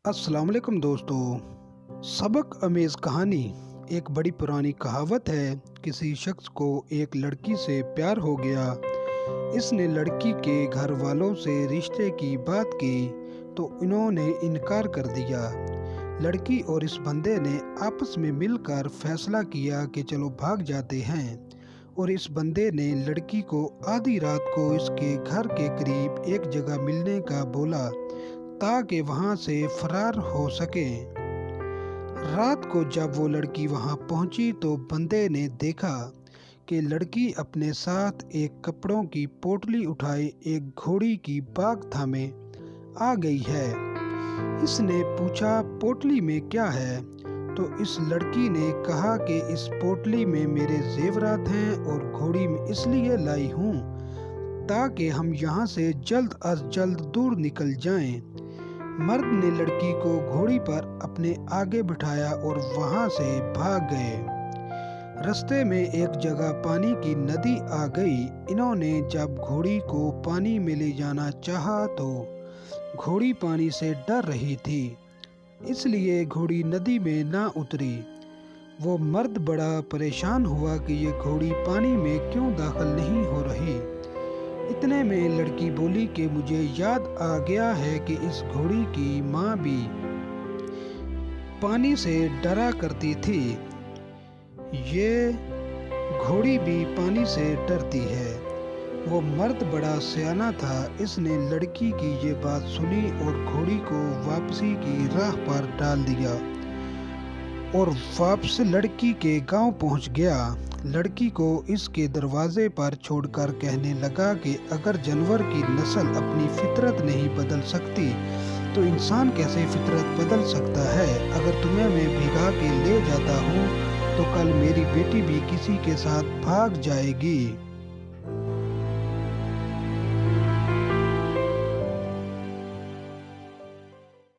अस्सलाम वालेकुम दोस्तों। सबक अमेज़ कहानी। एक बड़ी पुरानी कहावत है। किसी शख्स को एक लड़की से प्यार हो गया। इसने लड़की के घर वालों से रिश्ते की बात की तो इन्होंने इनकार कर दिया। लड़की और इस बंदे ने आपस में मिलकर फैसला किया कि चलो भाग जाते हैं। और इस बंदे ने लड़की को आधी रात को इसके घर के करीब एक जगह मिलने का बोला ताकि वहां से फरार हो सके। रात को जब वो लड़की वहां पहुंची तो बंदे ने देखा कि लड़की अपने साथ एक कपड़ों की पोटली उठाए एक घोड़ी की बाग थामे आ गई है। इसने पूछा, पोटली में क्या है? तो इस लड़की ने कहा कि इस पोटली में मेरे जेवरात हैं और घोड़ी में इसलिए लाई हूँ ताकि हम यहाँ से जल्द अज जल्द दूर निकल जाएं। मर्द ने लड़की को घोड़ी पर अपने आगे बिठाया और वहां से भाग गए। रास्ते में एक जगह पानी की नदी आ गई। इन्होंने जब घोड़ी को पानी में ले जाना चाहा तो घोड़ी पानी से डर रही थी, इसलिए घोड़ी नदी में ना उतरी। वो मर्द बड़ा परेशान हुआ कि ये घोड़ी पानी में क्यों दाखिल नहीं हो रही। इतने में लड़की बोली कि मुझे याद आ गया है कि इस घोड़ी की माँ भी पानी से डरा करती थी। ये घोड़ी भी पानी से डरती है। वो मर्द बड़ा सियाना था। इसने लड़की की ये बात सुनी और घोड़ी को वापसी की राह पर डाल दिया और वापस लड़की के गांव पहुंच गया। लड़की को इसके दरवाजे पर छोड़कर कहने लगा कि अगर जानवर की नस्ल अपनी फितरत नहीं बदल सकती तो इंसान कैसे फितरत बदल सकता है। अगर तुम्हें मैं भिगा के ले जाता हूँ तो कल मेरी बेटी भी किसी के साथ भाग जाएगी।